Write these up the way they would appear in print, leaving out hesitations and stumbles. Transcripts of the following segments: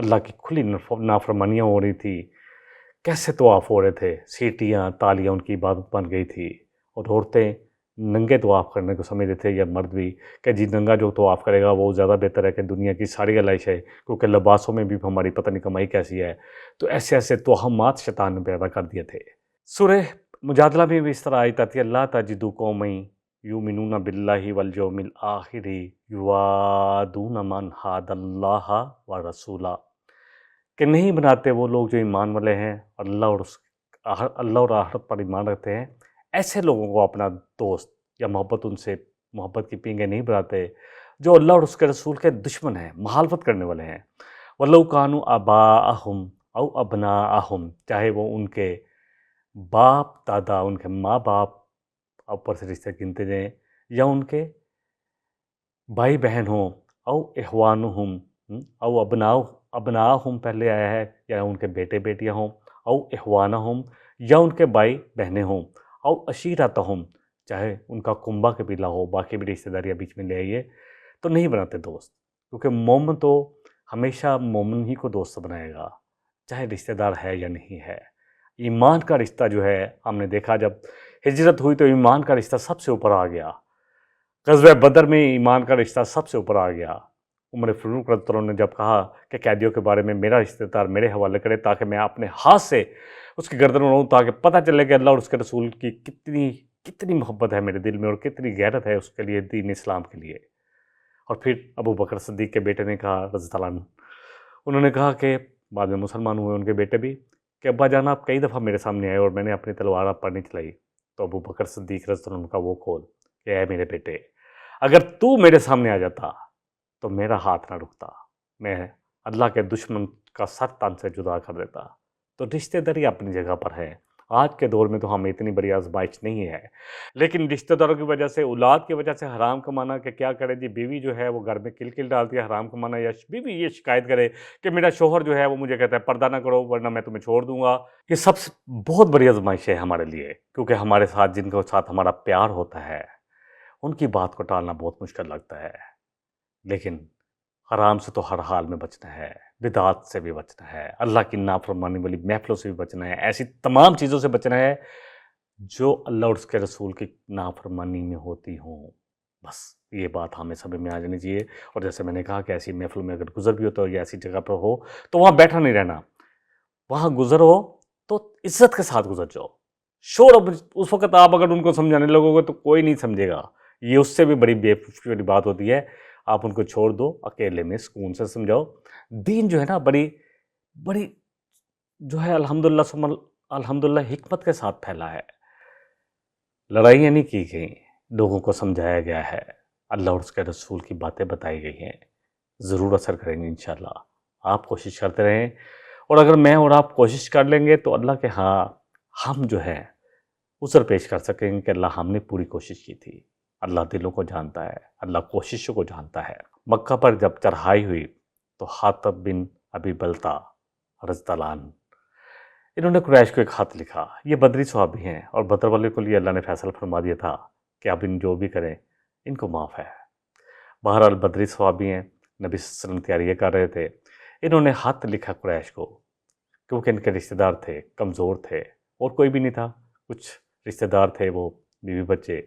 اللہ کی کھلی نافرمانیاں ہو رہی تھی، کیسے طواف ہو رہے تھے، سیٹیاں تالیاں ان کی عبادت بن گئی تھی، اور عورتیں ننگے طواف کرنے کو سمجھ رہے تھے، یا مرد بھی کہ جی ننگا جو طواف کرے گا وہ زیادہ بہتر ہے کہ دنیا کی ساری علائش ہے، کیونکہ لباسوں میں بھی ہماری پتہ نہیں کمائی کیسی ہے۔ تو ایسے ایسے توہمات شیطان نے پیدا کر دیے تھے۔ سورہ مجادلہ میں بھی اس طرح آیت آتی ہے، اللہ تجدو قومی یؤمنون باللہ والیوم الآخر یوادون من حاد اللہ ورسولہ، کہ نہیں بناتے وہ لوگ جو ایمان والے ہیں اور اللہ اور آخرت پر ایمان رکھتے ہیں، ایسے لوگوں کو اپنا دوست یا ان سے محبت کی پینگیں نہیں بناتے جو اللہ اور اس کے رسول کے دشمن ہیں، مخالفت کرنے والے ہیں۔ وَلَوْ كَانُوا آبَاءَهُمْ أَوْ أَبْنَاءَهُمْ، چاہے وہ ان کے باپ دادا، ان کے ماں باپ اوپر سے رشتے گنتے جائیں، یا ان کے بھائی بہن ہوں، او اخوانہم، او ابناہم پہلے آیا ہے، یا ان کے بیٹے بیٹیاں ہوں، او اخوانہم، یا ان کے بھائی بہنیں ہوں، او عشیرتہم، چاہے ان کا کنبہ قبیلہ ہو، باقی بھی رشتہ داریاں بیچ میں لے آئیے، تو نہیں بناتے دوست، کیونکہ مومن تو ہمیشہ مومن ہی کو دوست بنائے گا، چاہے رشتہ دار ہے یا نہیں ہے۔ ایمان کا رشتہ جو ہے، ہم نے دیکھا جب ہجرت ہوئی تو ایمان کا رشتہ سب سے اوپر آ گیا۔ غزوہ بدر میں ایمان کا رشتہ سب سے اوپر آ گیا۔ عمر فاروق رضی اللہ عنہ نے جب کہا کہ قیدیوں کے بارے میں میرا رشتہ دار میرے حوالے کرے تاکہ میں اپنے ہاتھ سے اس کی گردن اڑاؤں، تاکہ پتہ چلے کہ اللہ اور اس کے رسول کی کتنی محبت ہے میرے دل میں اور کتنی غیرت ہے اس کے لیے، دین اسلام کے لیے۔ اور پھر ابو بکر صدیق کے بیٹے نے کہا رضی اللہ عنہ، انہوں نے کہا کہ بعد میں مسلمان ہوئے ان کے بیٹے بھی، کہ ابا جان آپ کئی دفعہ میرے سامنے آئے اور میں نے اپنی تلوار آپ پر نہیں چلائی، تو ابو بکر صدیق رضی اللہ عنہ کا وہ قول کہ اے میرے بیٹے، اگر تو میرے سامنے آ جاتا تو میرا ہاتھ نہ رکتا، میں اللہ کے دشمن کا سر تن سے جدا کر دیتا۔ تو رشتہ داری اپنی جگہ پر ہے، آج کے دور میں تو ہمیں اتنی بڑی آزمائش نہیں ہے، لیکن رشتہ داروں کی وجہ سے، اولاد کی وجہ سے حرام کمانا، کہ کیا کرے جی، بیوی جو ہے وہ گھر میں کل ڈالتی ہے حرام کمانا، یا بیوی یہ شکایت کرے کہ میرا شوہر جو ہے وہ مجھے کہتا ہے پردہ نہ کرو ورنہ میں تمہیں چھوڑ دوں گا، یہ سب سے بہت بڑی آزمائش ہے ہمارے لیے، کیونکہ ہمارے ساتھ جن کے ساتھ ہمارا پیار ہوتا ہے ان کی بات کو ٹالنا بہت مشکل لگتا ہے، لیکن حرام سے تو ہر حال میں بچنا ہے، بدعات سے بھی بچنا ہے، اللہ کی نافرمانی والی محفلوں سے بھی بچنا ہے، ایسی تمام چیزوں سے بچنا ہے جو اللہ اور اس کے رسول کی نافرمانی میں ہوتی ہوں۔ بس یہ بات ہمیں سمجھ میں آ جانی چاہیے، اور جیسے میں نے کہا کہ ایسی محفلوں میں اگر گزر بھی ہوتا ہو یا ایسی جگہ پر ہو تو وہاں بیٹھا نہیں رہنا، وہاں گزر ہو تو عزت کے ساتھ گزر جاؤ۔ شور اب اس وقت آپ اگر ان کو سمجھانے لگو گے تو کوئی نہیں سمجھے گا، یہ اس سے بھی بڑی بے وقوفی والی بات ہوتی ہے، آپ ان کو چھوڑ دو، اکیلے میں سکون سے سمجھاؤ۔ دین جو ہے نا بڑی جو ہے الحمدللہ حکمت کے ساتھ پھیلا ہے، لڑائیاں نہیں کی گئیں، لوگوں کو سمجھایا گیا ہے، اللہ اور اس کے رسول کی باتیں بتائی گئی ہیں، ضرور اثر کریں گے انشاءاللہ۔ آپ کوشش کرتے رہیں، اور اگر میں اور آپ کوشش کر لیں گے تو اللہ کے ہاں ہم جو ہے عذر پیش کر سکیں گے کہ اللہ ہم نے پوری کوشش کی تھی۔ اللہ دلوں کو جانتا ہے، اللہ کوششوں کو جانتا ہے۔ مکہ پر جب چڑھائی ہوئی تو حاطب بن ابی بلتہ رضی اللہ عنہ، انہوں نے قریش کو ایک خط لکھا، یہ بدری صحابی ہیں اور بدر والے کو لیے اللہ نے فیصلہ فرما دیا تھا کہ اب ان جو بھی کریں ان کو معاف ہے۔ بہرحال بدری صحابی ہیں، نبی صلی اللہ علیہ وسلم تیاریاں کر رہے تھے، انہوں نے خط لکھا قریش کو، کیونکہ ان کے رشتہ دار تھے، کمزور تھے اور کوئی بھی نہیں تھا، کچھ رشتہ دار تھے وہ بیوی بچے،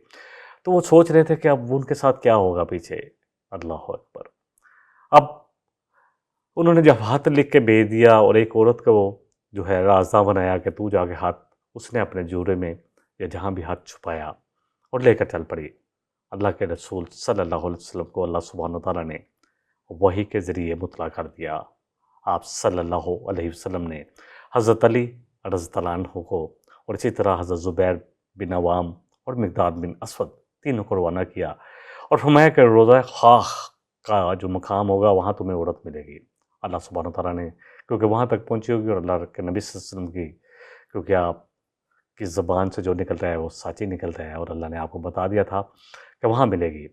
تو وہ سوچ رہے تھے کہ اب ان کے ساتھ کیا ہوگا پیچھے۔ اللہ اکبر! اب انہوں نے جب ہاتھ لکھ کے بھیج دیا اور ایک عورت کو جو ہے رازداں بنایا کہ تو جا کے ہاتھ، اس نے اپنے جورے میں یا جہاں بھی ہاتھ چھپایا اور لے کر چل پڑی۔ اللہ کے رسول صلی اللہ علیہ وسلم کو اللہ سبحانہ وتعالیٰ نے وحی کے ذریعے مطلع کر دیا۔ آپ صلی اللہ علیہ وسلم نے حضرت علی رضی اللہ عنہ کو اور اسی طرح حضرت زبیر بن عوام اور مقداد بن اسود تینوں کو روانہ کیا اور فرمایا کہ روضہ خاک کا جو مقام ہوگا وہاں تمہیں عورت ملے گی۔ اللہ سبحانہ وتعالیٰ نے کیونکہ وہاں تک پہنچی ہوگی، اور اللہ کے نبی صلی اللہ علیہ وسلم کی کیونکہ آپ کی زبان سے جو نکلتا ہے وہ سچ ہی نکلتا ہے، اور اللہ نے آپ کو بتا دیا تھا کہ وہاں ملے گی۔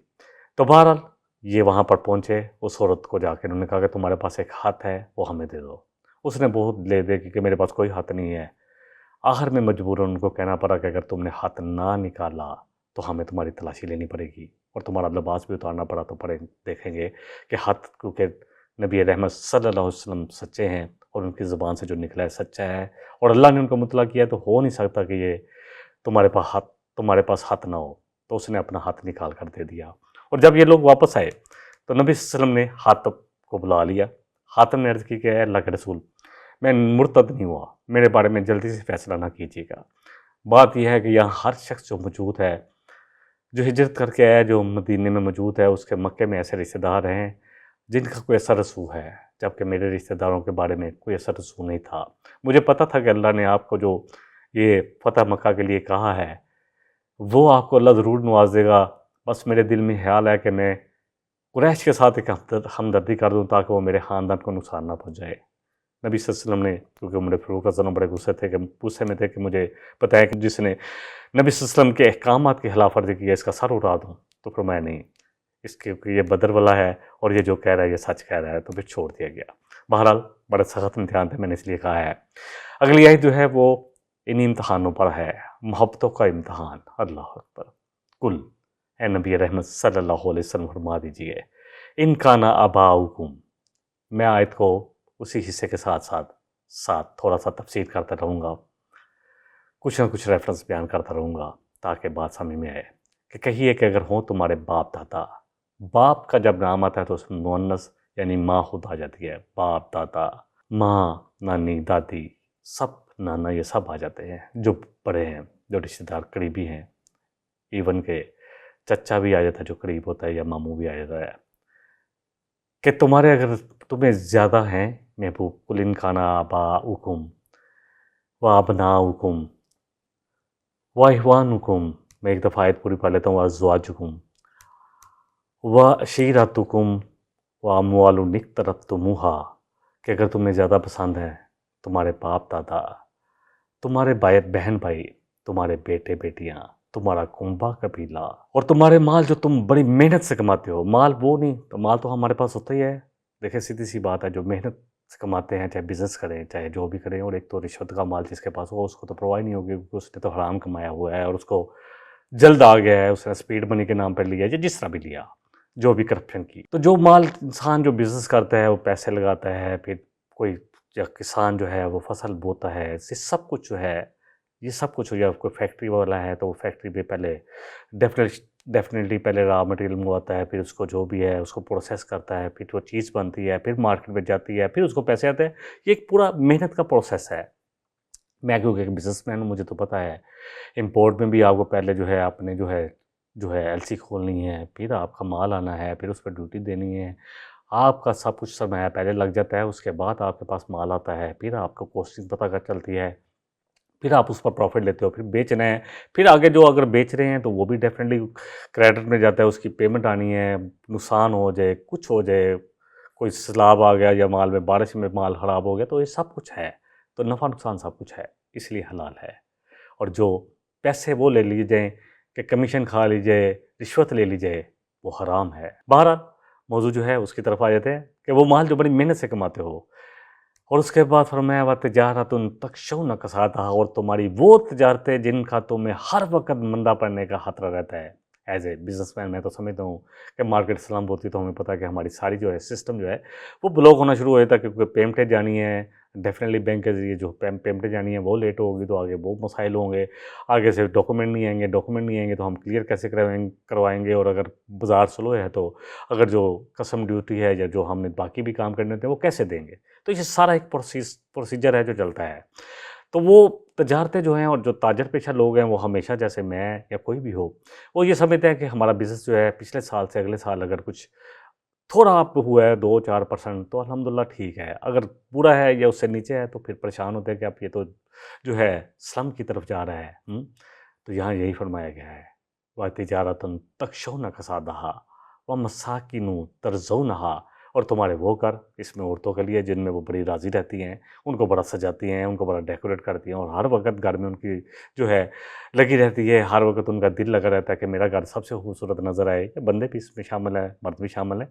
تو بہرحال یہ وہاں پر پہنچے، اس عورت کو جا کے انہوں نے کہا کہ تمہارے پاس ایک ہاتھ ہے وہ ہمیں دے دو۔ اس نے بہت لے دے کہ میرے پاس کوئی ہاتھ نہیں ہے۔ آخر میں مجبوراً ان کو کہنا پڑا کہ اگر تم نے ہاتھ نہ نکالا تو ہمیں تمہاری تلاشی لینی پڑے گی، اور تمہارا لباس بھی اتارنا پڑا تو دیکھیں گے کہ ہاتھ کیونکہ نبی رحمت صلی اللہ علیہ وسلم سچے ہیں اور ان کی زبان سے جو نکلا ہے سچا ہے، اور اللہ نے ان کو مطلع کیا تو ہو نہیں سکتا کہ یہ تمہارے پاس ہاتھ نہ ہو، تو اس نے اپنا ہاتھ نکال کر دے دیا۔ اور جب یہ لوگ واپس آئے تو نبی صلی اللہ علیہ وسلم نے حاتب کو بلا لیا۔ حاتب نے عرض کی کہ اے اللہ کے رسول، میں مرتد نہیں ہوا، میرے بارے میں جلدی سے فیصلہ نہ کیجیے گا۔ بات یہ ہے کہ یہاں ہر شخص جو موجود ہے، جو ہجرت کر کے آیا، جو مدینے میں موجود ہے، اس کے مکے میں ایسے رشتہ دار ہیں جن کا کوئی ایسا رسوخ ہے، جبکہ میرے رشتہ داروں کے بارے میں کوئی ایسا رسوخ نہیں تھا۔ مجھے پتہ تھا کہ اللہ نے آپ کو جو یہ فتح مکہ کے لیے کہا ہے وہ آپ کو اللہ ضرور نواز دے گا، بس میرے دل میں خیال ہے کہ میں قریش کے ساتھ ایک ہمدردی کر دوں تاکہ وہ میرے خاندان کو نقصان نہ پہنچائے۔ نبی صلی اللہ علیہ وسلم نے، کیونکہ عمر فاروق رضی اللہ عنہ بڑے غصے میں تھے کہ مجھے بتایا کہ جس نے نبی صلی اللہ علیہ وسلم کے احکامات کی خلاف ورزی کی ہے اس کا سر اڑا دوں، تو فرمایا نہیں، اس کے یہ بدر والا ہے اور یہ جو کہہ رہا ہے یہ سچ کہہ رہا ہے، تو پھر چھوڑ دیا گیا۔ بہرحال بڑے سخت امتحان تھے، میں نے اس لیے کہا ہے۔ اگلی آیت جو ہے وہ انہی امتحانوں پر ہے، محبتوں کا امتحان۔ اللہ اکبر۔ کل، اے نبی رحمت صلی اللہ علیہ وسلم فرما دیجئے، ان کان آباؤکم، میں آیت کو اسی حصے کے ساتھ تھوڑا سا تفسیر کرتا رہوں گا، کچھ نہ کچھ ریفرنس بیان کرتا رہوں گا تاکہ بات سمجھ میں آئے کہ کہیے کہ اگر ہوں تمہارے باپ دادا، باپ کا جب نام آتا ہے تو اس میں مؤنث یعنی ماں خود آ جاتی ہے، باپ دادا، ماں، نانی، دادی، سب، نانا، یہ سب آ جاتے ہیں جو بڑے ہیں، جو رشتہ دار قریبی ہیں، ایون کہ چچا بھی آ جاتا ہے جو قریب ہوتا ہے، یا ماموں بھی آ جاتا ہے، کہ تمہیں زیادہ ہیں محبوب، قل ان کان آباؤکم و ابناؤکم و اخوانکم، میں ایک دفعہ آیت پوری پڑھ لیتا ہوں، وازواجکم و عشیرتکم و اموال اقترفتموہا، کہ اگر تمہیں زیادہ پسند ہیں تمہارے باپ دادا، تمہارے بہن بھائی، تمہارے بیٹے بیٹیاں، تمہارا کنبہ قبیلہ، اور تمہارے مال جو تم بڑی محنت سے کماتے ہو۔ مال وہ نہیں تو مال تو ہمارے پاس ہوتا ہی ہے، دیکھیں سیدھی سی بات ہے، جو محنت سے کماتے ہیں، چاہے بزنس کریں، چاہے جو بھی کریں، اور ایک تو رشوت کا مال جس کے پاس ہو اس کو تو پرووائڈ نہیں ہوگی، کیونکہ اس نے تو حرام کمایا ہوا ہے اور اس کو جلد آ گیا ہے، اس نے اسپیڈ منی کے نام پر لیا یا جس طرح بھی لیا، جو بھی کرپشن کی۔ تو جو مال انسان جو بزنس کرتا ہے وہ پیسے لگاتا ہے، پھر کوئی یا کسان جو ہے وہ فصل بوتا ہے، یہ سب کچھ جو ہے، یہ سب کچھ ہو جائے، کوئی فیکٹری والا ہے تو وہ فیکٹری پہ پہلے ڈیفینیٹلی پہلے را مٹیریل منگواتا ہے، پھر اس کو جو بھی ہے اس کو پروسیس کرتا ہے، پھر وہ چیز بنتی ہے، پھر مارکیٹ میں جاتی ہے، پھر اس کو پیسے آتے ہیں، یہ ایک پورا محنت کا پروسیس ہے۔ میں کیونکہ ایک بزنس مین ہوں، مجھے تو پتہ ہے، امپورٹ میں بھی آپ کو پہلے جو ہے آپ نے جو ہے ایل سی کھولنی ہے، پھر آپ کا مال آنا ہے، پھر اس پہ ڈیوٹی دینی ہے، آپ کا سب کچھ سرمایہ پہلے لگ جاتا ہے، اس کے بعد آپ کے پاس مال آتا ہے، پھر آپ کو کوسٹنگ پتہ کر چلتی ہے، پھر آپ اس پر پروفٹ لیتے ہو، پھر بیچنا ہے، پھر آگے جو اگر بیچ رہے ہیں تو وہ بھی ڈیفینیٹلی کریڈٹ میں جاتا ہے، اس کی پیمنٹ آنی ہے، نقصان ہو جائے، کچھ ہو جائے، کوئی سیلاب آ گیا یا مال میں بارش میں مال خراب ہو گیا، تو یہ سب کچھ ہے، تو نفع نقصان سب کچھ ہے، اس لیے حلال ہے۔ اور جو پیسے وہ لے لیے جائیں کہ کمیشن کھا لیجئے، رشوت لے لیجئے، وہ حرام ہے۔ بہرحال موضوع جو ہے اس کی طرف آ جاتے ہیں کہ وہ مال جو بڑی محنت سے کماتے ہو، اور اس کے بعد فرمایا وَتِجَارَةٌ تَخْشَوْنَ کَسَادَهَا، اور تمہاری وہ تجارتیں جن کا تمہیں ہر وقت مندہ پڑنے کا خطرہ رہتا ہے۔ ایز اے بزنس مین میں تو سمجھتا ہوں کہ مارکیٹ سلم ہوتی تو ہمیں پتہ ہے کہ ہماری ساری جو ہے سسٹم جو ہے وہ بلاک ہونا شروع ہو جاتا ہے، کیونکہ پیمنٹیں جانی ہیں، ڈیفینیٹلی بینک کے ذریعے جو پیمنٹیں جانی ہیں وہ لیٹ ہوگی تو آگے وہ مسائل ہوں گے، آگے سے ڈاکومنٹ نہیں آئیں گے تو ہم کلیئر کیسے کروائیں گے، اور اگر بازار سلو ہے تو اگر جو کسٹم ڈیوٹی ہے یا جو ہم نے باقی بھی کام کرنے ہوتے ہیں وہ کیسے دیں گے۔ تو یہ سارا ایک پروسیجر ہے جو چلتا ہے۔ تو وہ تجارتیں جو ہیں اور جو تاجر پیشہ لوگ ہیں وہ ہمیشہ، جیسے میں یا کوئی بھی ہو، وہ یہ سمجھتے ہیں کہ ہمارا بزنس جو ہے پچھلے سال سے اگلے سال اگر کچھ تھوڑا اپ ہوا ہے 2-4% تو الحمدللہ ٹھیک ہے، اگر پورا ہے یا اس سے نیچے ہے تو پھر پریشان ہوتے ہیں کہ اب یہ تو جو ہے سلم کی طرف جا رہا ہے۔ تو یہاں یہی فرمایا گیا ہے وَتِجَارَةٌ تَخْشَوْنَ کَسَادَهَا وَمَسَاكِنُ تَرْضَوْنَهَا، اور تمہارے وہ گھر، اس میں عورتوں کے لیے جن میں وہ بڑی راضی رہتی ہیں، ان کو بڑا سجاتی ہیں، ان کو بڑا ڈیکوریٹ کرتی ہیں، اور ہر وقت گھر میں ان کی جو ہے لگی رہتی ہے، ہر وقت ان کا دل لگا رہتا ہے کہ میرا گھر سب سے خوبصورت نظر آئے۔ یہ بندے بھی اس میں شامل ہے، مرد بھی شامل ہے۔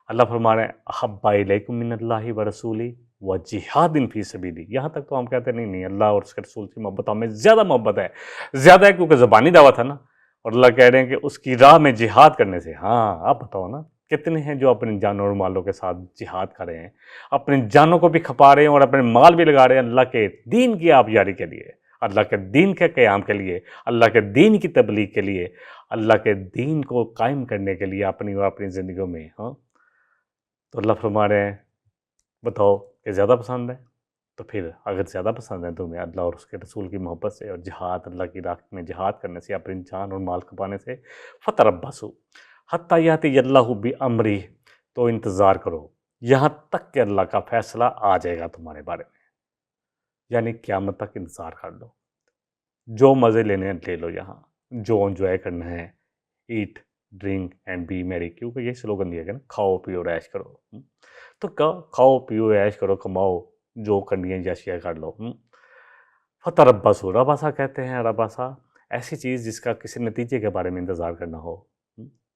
اللہ فرما رہے ہیں احب الیکم من اللہ ورسولہ وجہاد فی سبیلہ، یہاں تک تو ہم کہتے ہیں نہیں اللہ اور اس کے رسول کی محبت ہمیں زیادہ محبت ہے، زیادہ ہے کیونکہ زبانی دعوت ہے نا، اور اللہ کہہ رہے ہیں کہ اس کی راہ میں جہاد کرنے سے۔ ہاں آپ بتاؤ نا، کتنے ہیں جو اپنے جانوں اور مالوں کے ساتھ جہاد کر رہے ہیں، اپنی جانوں کو بھی کھپا رہے ہیں اور اپنے مال بھی لگا رہے ہیں اللہ کے دین کی آبیاری کے لیے، اللہ کے دین کے قیام کے لیے، اللہ کے دین کی تبلیغ کے لیے، اللہ کے دین کو قائم کرنے کے لیے اپنی اور اپنی زندگیوں میں۔ ہاں، تو اللہ فرما رہے ہیں بتاؤ کہ زیادہ پسند ہے؟ تو پھر اگر زیادہ پسند ہے تمہیں اللہ اور اس کے رسول کی محبت سے اور جہاد، اللہ کی راہ میں جہاد کرنے سے، اپنی جان اور مال کھپانے سے، فتربصوا حتی یاتی اللہ بامرہ، تو انتظار کرو یہاں تک کہ اللہ کا فیصلہ آ جائے گا تمہارے بارے میں، یعنی قیامت تک انتظار کر لو، جو مزے لینے ہیں لے لو، یہاں جو انجوائے کرنا ہے، ایٹ ڈرنک اینڈ بی میری، کیونکہ یہ سلوگن دیا گیا نا، کھاؤ پیو عیش کرو۔ تو کھاؤ پیو عیش کرو، کماؤ، جو کرنی ہے یاشیا کر لو۔ فتربصوا، رباسا کہتے ہیں، رباسا ایسی چیز جس کا کسی نتیجے کے بارے میں انتظار کرنا ہو۔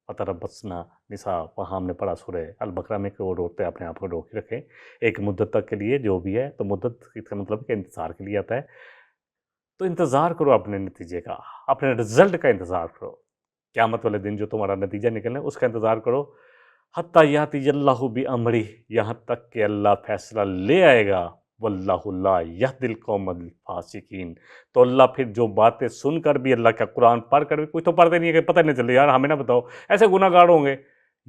فتربصنا نساء، وہاں ہم نے پڑھا سورہ البقرہ میں کہ وہ روکتے اپنے آپ کو روک رکھے ایک مدت تک کے لیے، جو بھی ہے، تو مدت کا مطلب کہ انتظار کے لیے آتا ہے، تو انتظار کرو اپنے نتیجے کا، اپنے رزلٹ کا انتظار کرو، قیامت والے دن جو تمہارا نتیجہ نکلنا ہے اس کا انتظار کرو۔ حتی یاتی اللہ بامرہ، یہاں تک کہ اللہ فیصلہ لے آئے گا، واللہ لا یہدی القوم الفاسقین، تو اللہ پھر جو باتیں سن کر بھی، اللہ کا قرآن پڑھ کر بھی، کوئی تو پڑھتے نہیں ہے کہ پتہ نہیں چلتا یار ہمیں نہ بتاؤ، ایسے گناہ گار ہوں گے۔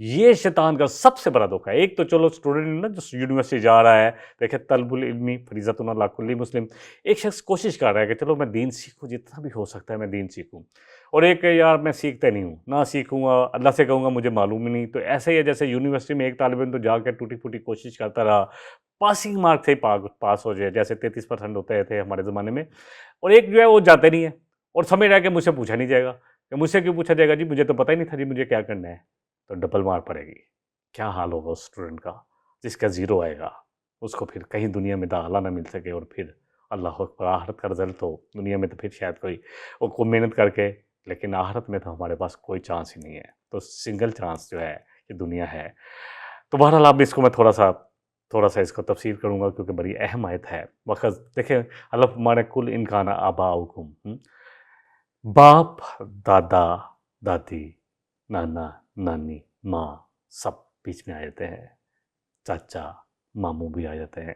یہ شیطان کا سب سے بڑا دھوکہ ہے۔ ایک تو چلو اسٹوڈنٹ نا جو یونیورسٹی جا رہا ہے، دیکھیں طلب العلمی فریضۃ علی کل مسلم، ایک شخص کوشش کر رہا ہے کہ چلو میں دین سیکھوں، جتنا بھی ہو سکتا ہے میں دین سیکھوں، اور ایک یار میں سیکھتا نہیں ہوں، نہ سیکھوں گا، اللہ سے کہوں گا مجھے معلوم ہی نہیں۔ تو ایسے ہی ہے جیسے یونیورسٹی میں ایک طالب علم تو جا کے ٹوٹی پھوٹی کوشش کرتا رہا، پاسنگ مارک سے پاس ہو جائے، جیسے 33% ہوتے تھے ہمارے زمانے میں، اور ایک جو ہے وہ جاتے نہیں ہے اور سمجھ رہا ہے کہ مجھ سے پوچھا نہیں جائے گا، کہ مجھ سے کیوں پوچھا جائے گا جی، مجھے تو پتہ ہی نہیں تھا جی مجھے کیا کرنا ہے، تو ڈبل مار پڑے گی۔ کیا حال ہوگا اس اسٹوڈنٹ کا جس کا زیرو آئے گا، اس کو پھر کہیں دنیا میں داخلہ نہ مل سکے، اور پھر اللہ اکبر آخرت کا رزلٹ ہو دنیا میں، تو پھر شاید کوئی محنت کر کے، لیکن آخرت میں تو ہمارے پاس کوئی چانس ہی نہیں ہے۔ تو سنگل چانس جو ہے یہ دنیا ہے۔ تو بہرحال اب اس کو میں تھوڑا سا اس کو تفسیر کروں گا کیونکہ بڑی اہم آیت ہے۔ وقت دیکھیں اللہ فرمانے کل ان کان آباؤکم، باپ، دادا، دادی، نانا، نانی، ماں، سب بیچ میں آ جاتے ہیں، چاچا، ماموں بھی آ جاتے ہیں۔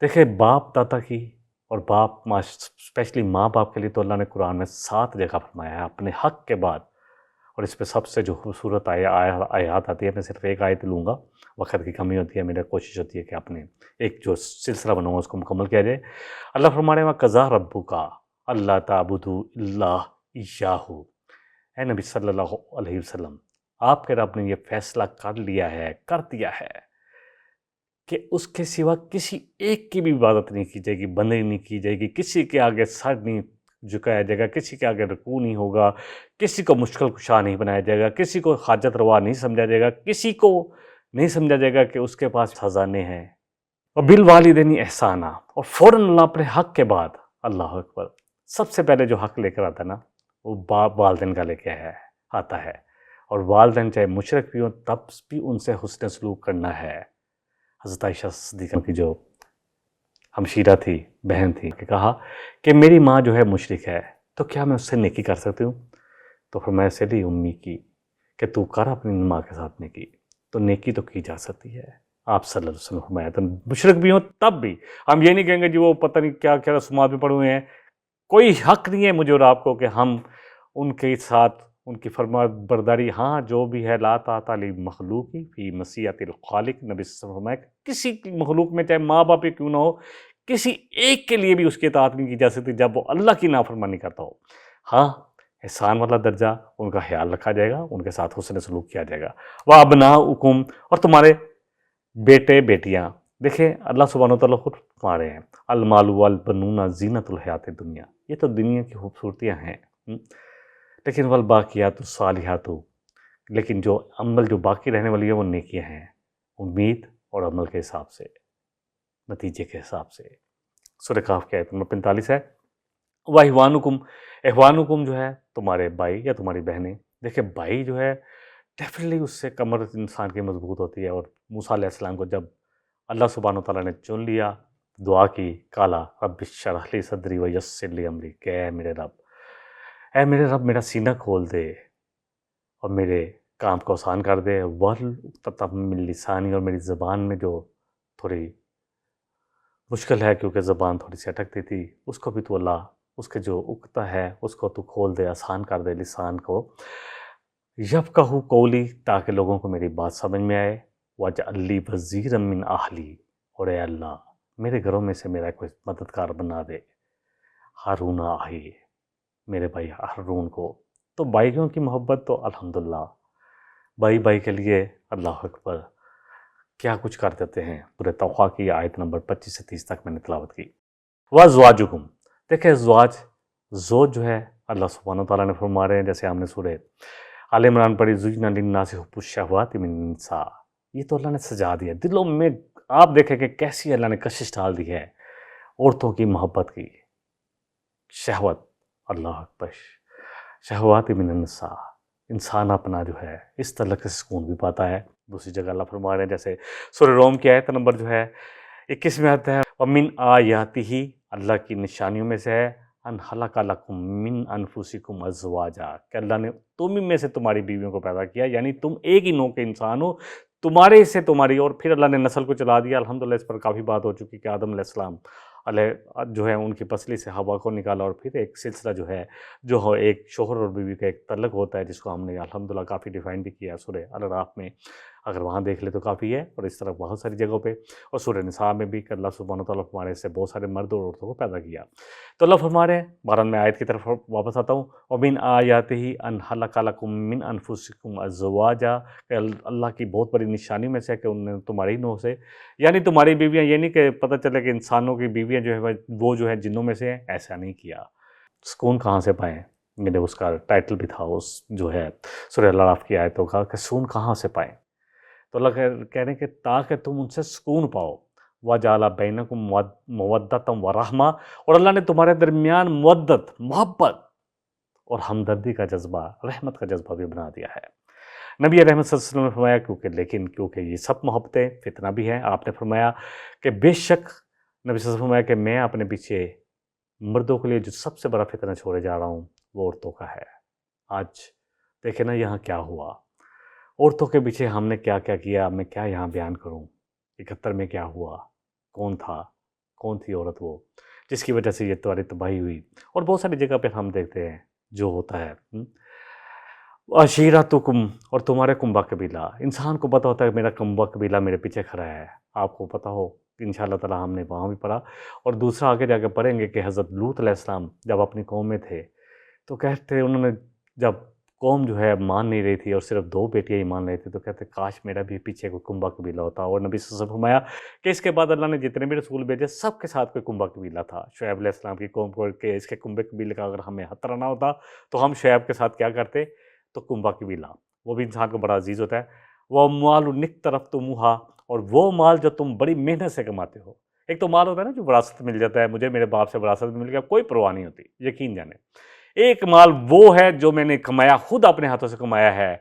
دیکھیں باپ دادا کی اور باپ ماں، اسپیشلی ماں باپ کے لیے تو اللہ نے قرآن میں 7 جگہ فرمایا ہے اپنے حق کے بعد، اور اس پہ سب سے جو خوبصورت آیات آتی ہے، میں صرف ایک آیت لوں گا، وقت کی کمی ہوتی ہے، میرا کوشش ہوتی ہے کہ اپنے ایک جو سلسلہ بناؤں گا اس کو مکمل کیا جائے۔ اللہ فرمانے میں قضا ربک اللہ تعبدوا الا ایاہ، اے نبی صلی اللہ علیہ وسلم، آپ کے رب نے یہ فیصلہ کر لیا ہے، کر دیا ہے کہ اس کے سوا کسی ایک کی بھی عبادت نہیں کی جائے گی، بندگی نہیں کی جائے گی، کسی کے آگے سر نہیں جھکایا جائے گا، کسی کے آگے رکوع نہیں ہوگا، کسی کو مشکل کشا نہیں بنایا جائے گا، کسی کو حاجت روا نہیں سمجھا جائے گا، کسی کو نہیں سمجھا جائے گا کہ اس کے پاس خزانے ہیں۔ اور بالوالدین احسانہ، اور فوراً اللہ اپنے حق کے بعد، اللہ اکبر، سب سے پہلے جو حق لے کر آتا ہے نا وہ والدین کا لے کے آتا ہے، اور والدین چاہے مشرک بھی ہوں تب بھی ان سے حسن سلوک کرنا ہے۔ حضرت عائشہ صدیقہ کی جو ہمشیرہ تھی، بہن تھی، کہ کہا کہ میری ماں جو ہے مشرک ہے تو کیا میں اس سے نیکی کر سکتی ہوں؟ تو فرمایا سلی امی کی کہ تو کر اپنی ماں کے ساتھ نیکی، تو نیکی تو کی جا سکتی ہے۔ آپ صلی اللہ علیہ وسلم فرمایا تو مشرک بھی ہوں تب بھی ہم یہ نہیں کہیں گے جی وہ پتہ نہیں کیا کیا رسومات میں پڑے ہوئے ہیں، کوئی حق نہیں ہے مجھے اور آپ کو کہ ہم ان کے ساتھ ان کی فرما برداری، ہاں جو بھی ہے لا طاعۃ لمخلوق فی معصیۃ الخالق، نبی صلی اللہ علیہ وسلم فرمایا کہ کسی مخلوق میں چاہے ماں باپ ہی کیوں نہ ہو، کسی ایک کے لیے بھی اس کی اطاعت نہیں کی جا سکتی جب وہ اللہ کی نافرمانی کرتا ہو۔ ہاں احسان والا درجہ ان کا خیال رکھا جائے گا، ان کے ساتھ حسن سلوک کیا جائے گا۔ وَأَبْنَاؤُكُمْ، اور تمہارے بیٹے بیٹیاں، دیکھیں اللہ سبحانہ وتعالیٰ خود فرما رہے ہیں المال والبنون زینت الحیات الدنیا، یہ تو دنیا کی خوبصورتیاں ہیں، لیکن والباقیات الصالحات، لیکن جو عمل جو باقی رہنے والی ہے وہ نیکیاں ہیں، امید اور عمل کے حساب سے، نتیجے کے حساب سے۔ سورہ کہف کی آیت نمبر 45 ہے۔ وَإِخْوَانُكُمْ، اخوانکم جو ہے تمہارے بھائی یا تمہاری بہنیں، دیکھیں بھائی جو ہے ڈیفینیٹلی اس سے کمر انسان کی مضبوط ہوتی ہے، اور موسیٰ علیہ السلام کو جب اللہ سبحانہ وتعالیٰ نے چن لیا، دعا کی، قالا رب اشرح لی صدری ویسر لی امری، کہ اے میرے رب میرا سینہ کھول دے اور میرے کام کو آسان کر دے. وَلْتَتَمْ مِنْ لِسَانِي، اور میری زبان میں جو تھوڑی مشکل ہے کیونکہ زبان تھوڑی سی اٹکتی تھی، اس کو بھی تو اللہ اس کے جو اکتا ہے اس کو تو کھول دے، آسان کر دے لسان کو. یفقہوا قولی، تاکہ لوگوں کو میری بات سمجھ میں آئے. وَاجْعَل لِّی وَزِیرًا مِّنْ أَہْلِی، اور اے اللہ میرے گھروں میں سے میرا کوئی مددگار بنا دے. ہارون اخی، میرے بھائی ہارون کو. تو بھائیوں کی محبت تو الحمدللہ، بھائی بھائی کے لیے اللہ اکبر کیا کچھ کر دیتے ہیں. سورہ توحہ کی آیت نمبر 25 سے 30 تک میں نے تلاوت کی. وَأَزْوَاجُکُم، دیکھیں زوج جو ہے اللہ سبحانہ تعالیٰ نے فرما رہے ہیں، جیسے ہم نے سورہ آل عمران پڑھی، زُیِّنَ لِلنَّاسِ حُبُّ الشَّہَوَاتِ مِنَ النِّسَاءِ، یہ تو اللہ نے سجا دیا دلوں میں. آپ دیکھیں کہ کیسی اللہ نے کشش ڈال دی ہے عورتوں کی محبت کی. شہوت، اللہ اکبر، شہوات من النساء، انسان اپنا جو ہے اس طرح سے سکون بھی پاتا ہے. دوسری جگہ اللہ فرما رہے ہیں، جیسے سورہ روم کی آیت نمبر جو ہے 21 میں آتا ہے، وَمِنْ آیَاتِهِ، اللہ کی نشانیوں میں سے ہے، ان خلق لکم من انفسکم ازواجا، کہ اللہ نے تم ہی میں سے تمہاری بیویوں کو پیدا کیا، یعنی تم ایک ہی نوع کے انسان ہو، تمہارے سے تمہاری. اور پھر اللہ نے نسل کو چلا دیا. الحمدللہ اس پر کافی بات ہو چکی کہ آدم علیہ السلام علیہ جو ہے ان کی پسلی سے ہوا کو نکالا، اور پھر ایک سلسلہ جو ہو ایک شوہر اور بیوی کا ایک تعلق ہوتا ہے، جس کو ہم نے الحمدللہ کافی ڈیفائن بھی کیا ہے سورہ الاعراف میں. اگر وہاں دیکھ لے تو کافی ہے، اور اس طرح بہت ساری جگہوں پہ، اور سورہ نساء میں بھی کہ اللہ سبحانہ تعالیٰ ہمارے سے بہت سارے مرد اور عورتوں کو پیدا کیا. تو اللہ فرما رہے ہیں، بہرحال میں آیت کی طرف واپس آتا ہوں، وَمِنْ آیَاتِهِ أَنْ خَلَقَ لَكُم مِّنْ أَنفُسِكُمْ أَزْوَاجًا، کہ اللہ کی بہت بڑی نشانی میں سے ہے کہ انہوں نے تمہاری نوع سے، یعنی تمہاری بیویاں، یہ نہیں کہ پتہ چلے کہ انسانوں کی بیویاں جو ہے وہ جو ہے جنوں میں سے ہیں، ایسا نہیں کیا. سکون کہاں سے پائیں؟ میں نے اس کا ٹائٹل بھی تھا اس جو ہے سورہ الاعراف کی آیتوں کا، کہ سکون کہاں سے پائیں. تو اللہ کہہ رہے ہیں کہ تاکہ تم ان سے سکون پاؤ. وَجَعَلَ بَيْنَكُم مَّوَدَّةً وَرَحْمَةً، اور اللہ نے تمہارے درمیان مودت، محبت اور ہمدردی کا جذبہ، رحمت کا جذبہ بھی بنا دیا ہے. نبی علیہ وسلم نے فرمایا کیونکہ یہ سب محبتیں فتنہ بھی ہیں. آپ نے فرمایا کہ بے شک، نبی صلی اللہ علیہ وسلم نے فرمایا کہ میں اپنے پیچھے مردوں کے لیے جو سب سے بڑا فتنہ چھوڑے جا رہا ہوں وہ عورتوں کا ہے. آج دیکھیں نا یہاں کیا ہوا، عورتوں کے پیچھے ہم نے کیا کیا کیا. میں کیا یہاں بیان کروں. 71 میں کیا ہوا، کون تھا، کون تھی عورت وہ جس کی وجہ سے یہ تباہی ہوئی. اور بہت ساری جگہ پہ ہم دیکھتے ہیں جو ہوتا ہے. عشیرتکم، اور تمہارے کنبہ قبیلہ. انسان کو پتہ ہوتا ہے کہ میرا کنبہ قبیلہ میرے پیچھے کھڑا ہے. آپ کو پتہ ہو انشاءاللہ تعالی، ہم نے وہاں بھی پڑھا، اور دوسرا آگے جا کے پڑھیں گے کہ حضرت لوط علیہ السلام جب اپنی قوم میں تھے تو کہتے انہوں نے، جب قوم جو ہے مان نہیں رہی تھی اور صرف 2 بیٹیاں ہی مان رہی تھی، تو کہتے کاش میرا بھی پیچھے کوئی کنبہ قبیلہ ہوتا. اور نبی صلی اللہ علیہ وسلم فرمایا کہ اس کے بعد اللہ نے جتنے بھی رسول بھیجے سب کے ساتھ کوئی کنبہ قبیلہ تھا. شعیب علیہ السلام کی قوم کو کہ اس کے کنبہ قبیلے کا اگر ہمیں خطرہ نہ ہوتا تو ہم شعیب کے ساتھ کیا کرتے. تو کنبہ قبیلہ وہ بھی انسان کو بڑا عزیز ہوتا ہے. وہ مال نِقْتَرَفْتُمُوهَا، اور وہ مال جو تم بڑی محنت سے کماتے ہو. ایک تو مال ہوتا ہے نا جو وراثت مل جاتا ہے، مجھے میرے باپ سے وراثت مل گیا، کوئی پرواہ نہیں ہوتی، یقین جانے. ایک مال وہ ہے جو میں نے کمایا، خود اپنے ہاتھوں سے کمایا ہے،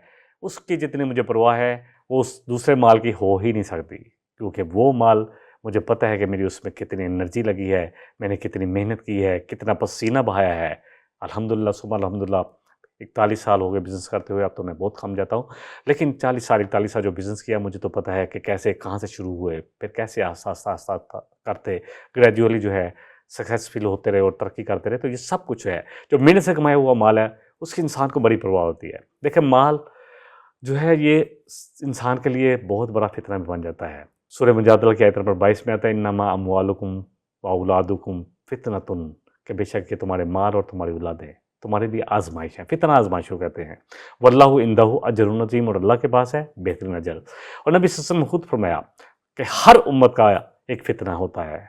اس کی جتنی مجھے پرواہ ہے وہ اس دوسرے مال کی ہو ہی نہیں سکتی. کیونکہ وہ مال مجھے پتہ ہے کہ میری اس میں کتنی انرجی لگی ہے، میں نے کتنی محنت کی ہے، کتنا پسینہ بہایا ہے. الحمدللہ صبح الحمدللہ 41 سال ہو گئے بزنس کرتے ہوئے. اب تو میں بہت کم جاتا ہوں، لیکن 41 سال جو بزنس کیا مجھے تو پتہ ہے کہ کیسے کہاں سے شروع ہوئے، پھر کیسے آہستہ آہستہ کرتے گریجولی جو ہے سکسیسفل ہوتے رہے اور ترقی کرتے رہے. تو یہ سب کچھ ہے جو محنت سے کمایا ہوا مال ہے، اس کی انسان کو بڑی پرواہ ہوتی ہے. دیکھیں مال جو ہے یہ انسان کے لیے بہت بڑا فتنہ بھی بن جاتا ہے. سورہ مجادلہ کی آیت نمبر 22 میں آتا ہے، انما اموالکم واولادکم فتنۃ، کہ بے شک یہ تمہارے مال اور تمہاری اولادیں تمہارے لیے آزمائش ہیں. فتنہ آزمائش کو کہتے ہیں. واللہ عندہ اجر عظیم، اور اللہ کے پاس ہے بہترین اجر. اور نبی صلی اللہ علیہ وسلم نے خود فرمایا کہ ہر امت کا ایک فتنہ ہوتا ہے،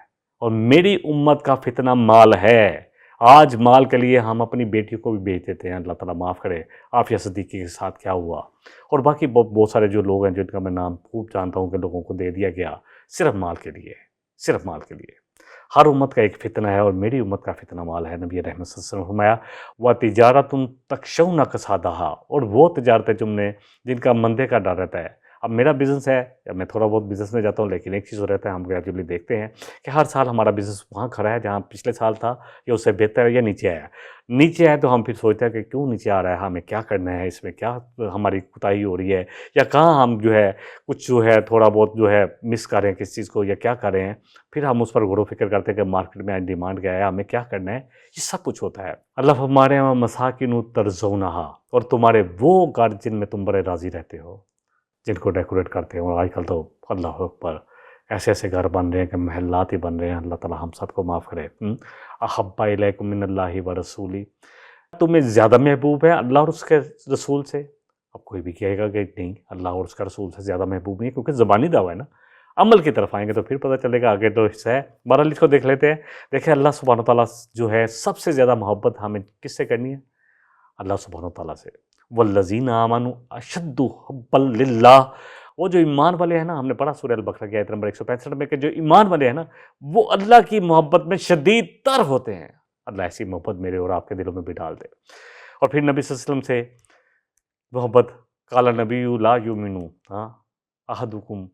اور میری امت کا فتنہ مال ہے. آج مال کے لیے ہم اپنی بیٹیوں کو بھی بیچ دیتے ہیں. اللہ تعالیٰ معاف کرے. عافیہ صدیقی کے ساتھ کیا ہوا، اور باقی بہت سارے جو لوگ ہیں جن کا میں نام خوب جانتا ہوں کہ لوگوں کو دے دیا گیا صرف مال کے لیے، صرف مال کے لیے. ہر امت کا ایک فتنہ ہے، اور میری امت کا فتنہ مال ہے. نبی رحمت صلی اللہ علیہ وسلم نے فرمایا وَتِجَارَةٌ تَخْشَوْنَ كَسَادَهَا، اور وہ تجارتیں تم نے جن کا مندے کا ڈر رہتا ہے. اب میرا بزنس ہے یا میں تھوڑا بہت بزنس میں جاتا ہوں، لیکن ایک چیز ہو رہتا ہے، ہم گریجولی دیکھتے ہیں کہ ہر سال ہمارا بزنس وہاں کھڑا ہے جہاں پچھلے سال تھا، یا اس سے بہتر ہے یا نیچے آیا. نیچے آئے تو ہم پھر سوچتے ہیں کہ کیوں نیچے آ رہا ہے، ہمیں کیا کرنا ہے، اس میں کیا ہماری کوتاہی ہو رہی ہے، یا کہاں ہم جو ہے کچھ جو ہے تھوڑا بہت جو ہے مس کر رہے ہیں کس چیز کو، یا کیا کر رہے ہیں. پھر ہم اس پر غور و فکر کرتے ہیں کہ مارکیٹ میں ڈیمانڈ کیا ہے، ہمیں کیا کرنا ہے. یہ سب کچھ ہوتا ہے. اللہ ہمارے وہاں مساکن ترزونہا، اور تمہارے وہ گھر جن میں تم بڑے راضی رہتے ہو، جن کو ڈیکوریٹ کرتے ہو. آج کل تو اللہ اکبر ایسے ایسے گھر بن رہے ہیں کہ محلات ہی بن رہے ہیں. اللہ تعالی ہم سب کو معاف کرے. احب الیکم من اللہ و رسولی، تمہیں زیادہ محبوب ہے اللہ اور اس کے رسول سے. اب کوئی بھی کہے گا کہ نہیں، اللہ اور اس کا رسول سے زیادہ محبوب نہیں ہے، کیونکہ زبانی دعویٰ ہے نا. عمل کی طرف آئیں گے تو پھر پتہ چلے گا، آگے تو حصہ ہے. بہرحال اس کو دیکھ لیتے ہیں. دیکھیں اللہ سبحانہ تعالیٰ جو ہے سب سے زیادہ محبت ہمیں کس سے کرنی ہے؟ اللہ سبحانہ تعالیٰ سے. والذین آمنوا اشد حبا للہ، وہ جو ایمان والے ہیں نا، ہم نے پڑھا سورہ البقرہ کی آیت نمبر 165 میں کہ جو ایمان والے ہیں نا وہ اللہ کی محبت میں شدید تر ہوتے ہیں. اللہ ایسی محبت میرے اور آپ کے دلوں میں بھی ڈال دے. اور پھر نبی صلی اللہ علیہ وسلم سے محبت. قال نبی لا یؤمن احدکم،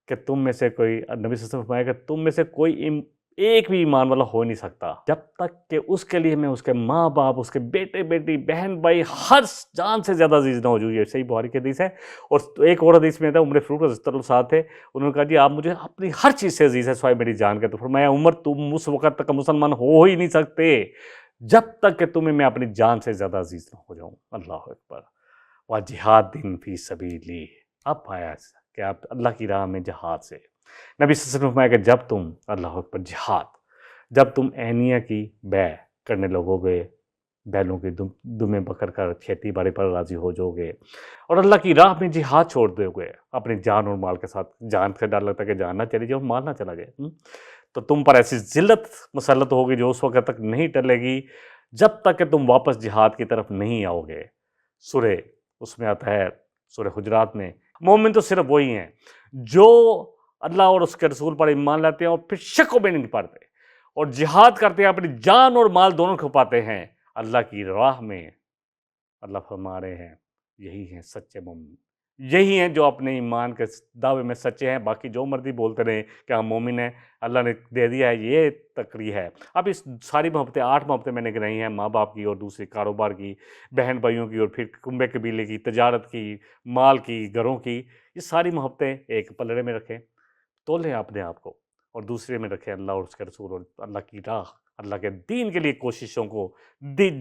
کہ تم میں سے کوئی، نبی صلی اللہ علیہ وسلم فرمایا کہ تم میں سے کوئی ایک بھی ایمان والا ہو نہیں سکتا جب تک کہ اس کے لیے میں اس کے ماں باپ، اس کے بیٹے بیٹی، بہن بھائی، ہر جان سے زیادہ عزیز نہ ہو جو. یہ صحیح بخاری کی حدیث ہے. اور ایک اور حدیث میں تھا، عمر فاروق رضی اللہ عنہ صاحب تھے، انہوں نے کہا جی آپ مجھے اپنی ہر چیز سے عزیز ہے سوائے میری جان کے. تو فرمایا عمر تم اس وقت تک مسلمان ہو ہی نہیں سکتے جب تک کہ تمہیں میں اپنی جان سے زیادہ عزیز نہ ہو جاؤں. اللہ اکبر. وجہاد فی سبیلی، اب آیا کہ آپ اللہ کی راہ میں جہاد سے. نبی صلی اللہ علیہ وسلم نے فرمایا کہ جب تم، اللہ اکبر، جہاد، جب تم اینیا کی بے کرنے لگو گے، بیلوں کی دمیں پکڑ کر کھیتی باڑی پر راضی ہو جاؤ گے، اور اللہ کی راہ میں جہاد چھوڑ دو گے اپنی جان اور مال کے ساتھ. جان سے ڈر لگتا ہے کہ جان نہ چلی جائے، مال نہ چلا جائے. تو تم پر ایسی ذلت مسلط ہوگی جو اس وقت تک نہیں ٹلے گی جب تک کہ تم واپس جہاد کی طرف نہیں آؤ گے. سورہ، اس میں آتا ہے سورہ حجرات میں، مومن تو صرف وہی ہیں جو اللہ اور اس کے رسول پر ایمان لاتے ہیں اور پھر شک و بے نہیں پڑتے اور جہاد کرتے ہیں، اپنی جان اور مال دونوں کو پاتے ہیں اللہ کی راہ میں. اللہ فرما رہے ہیں یہی ہیں سچے مومن، یہی ہیں جو اپنے ایمان کے دعوے میں سچے ہیں. باقی جو مرضی بولتے رہے کہ ہم مومن ہیں، اللہ نے دے دیا ہے، یہ تقریر ہے. اب اس ساری محبتیں، 8 محبتیں میں نے گنائی ہیں، ماں باپ کی اور دوسری کاروبار کی، بہن بھائیوں کی، اور پھر کنبے قبیلے کی، تجارت کی، مال کی، گھروں کی. یہ ساری محبتیں ایک پلڑے میں رکھیں، تولیں اپنے آپ کو، اور دوسرے میں رکھیں اللہ اور اس کے رسول اور اللہ کی راہ، اللہ کے دین کے لیے کوششوں کو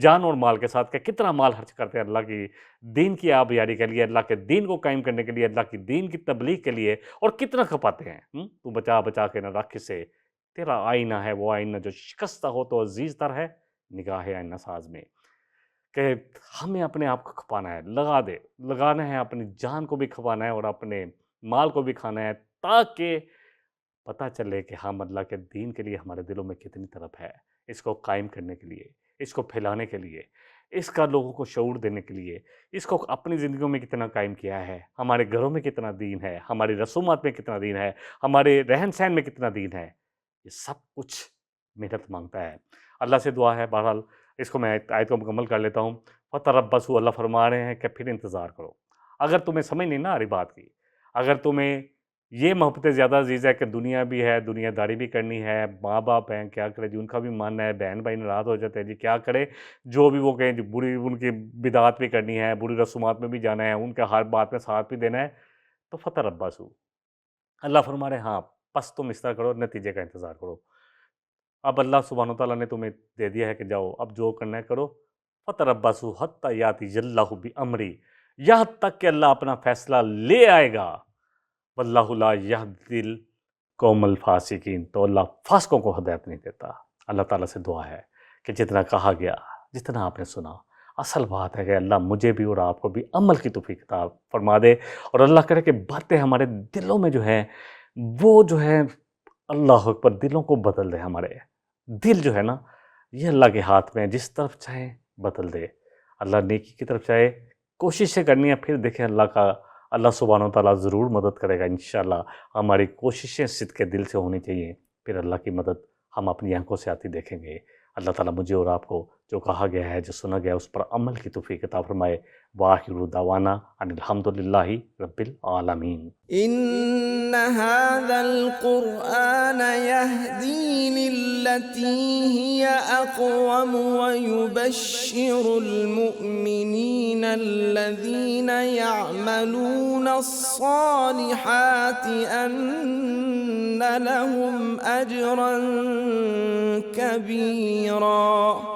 جان اور مال کے ساتھ. کہ کتنا مال خرچ کرتے ہیں اللہ کی دین کی آبیاری کے لیے، اللہ کے دین کو قائم کرنے کے لیے، اللہ کی دین کی تبلیغ کے لیے، اور کتنا کھپاتے ہیں. تو بچا بچا کے نہ رکھ سے، تیرا آئینہ ہے وہ آئینہ جو شکستہ ہو تو عزیز تر ہے نگاہ آئینہ ساز میں. کہ ہمیں اپنے آپ کو کھپانا ہے، لگانا ہے، اپنی جان کو بھی کھپانا ہے اور اپنے مال کو بھی کھانا ہے، تاکہ پتہ چلے کہ ہم اللہ کے دین کے لیے ہمارے دلوں میں کتنی طرف ہے، اس کو قائم کرنے کے لیے، اس کو پھیلانے کے لیے، اس کا لوگوں کو شعور دینے کے لیے، اس کو اپنی زندگیوں میں کتنا قائم کیا ہے، ہمارے گھروں میں کتنا دین ہے، ہماری رسومات میں کتنا دین ہے، ہمارے رہن سہن میں کتنا دین ہے. یہ سب کچھ محنت مانگتا ہے. اللہ سے دعا ہے. بہرحال اس کو میں آیت کو مکمل کر لیتا ہوں. فَتَرَبَّصُوا، اللہ فرما رہے ہیں کہ پھر انتظار کرو. اگر تمہیں سمجھ نہیں نہ آ رہی بات کی، اگر تمہیں یہ محبتیں زیادہ عزیز ہے کہ دنیا بھی ہے، دنیا داری بھی کرنی ہے، ماں باپ ہیں، کیا کرے جی، ان کا بھی ماننا ہے، بہن بھائی ناراض ہو جاتے ہیں جی، کیا کرے، جو بھی وہ کہیں جی، بری ان کی بدعات بھی کرنی ہے، بری رسومات میں بھی جانا ہے، ان کے ہر بات میں ساتھ بھی دینا ہے، تو فَتَرَبَّصُوا، اللہ فرما رہے ہیں ہاں پس تم اس طرح کرو، نتیجے کا انتظار کرو. اب اللہ سبحانہ تعالیٰ نے تمہیں دے دیا ہے کہ جاؤ اب جو کرنا ہے کرو. فَتَرَبَّصُوا حَتَّىٰ يَأْتِيَ اللَّهُ بِأَمْرِهِ، یہاں تک کہ اللہ اپنا فیصلہ لے آئے گا. وَاللَّهُ لَا يَهْدِي الْقَوْمَ الْفَاسِقِينَ، تو اللہ فاسقوں کو ہدایت نہیں دیتا. اللہ تعالیٰ سے دعا ہے کہ جتنا کہا گیا، جتنا آپ نے سنا، اصل بات ہے کہ اللہ مجھے بھی اور آپ کو بھی عمل کی توفیق عطا فرما دے، اور اللہ کرے کہ باتیں ہمارے دلوں میں جو ہے وہ جو ہے اللہ اکبر دلوں کو بدل دے. ہمارے دل جو ہے نا یہ اللہ کے ہاتھ میں ہے، جس طرف چاہے بدل دے. اللہ نیکی کی طرف چاہے کوششیں کرنی ہے، پھر دیکھیں اللہ سبحانہ و تعالیٰ ضرور مدد کرے گا انشاءاللہ. ہماری کوششیں صدق دل سے ہونی چاہیے، پھر اللہ کی مدد ہم اپنی آنکھوں سے آتی دیکھیں گے. اللہ تعالیٰ مجھے اور آپ کو جو کہا گیا ہے، جو سنا گیا ہے، اس پر عمل کی توفیق عطا فرمائے۔ وآخر دعوانا ان الحمدللہ رب العالمین۔ إن هذا القرآن يهدي للتي هي أقوم ويبشر المؤمنين الذين يعملون الصالحات أن لهم أجرا كبيرا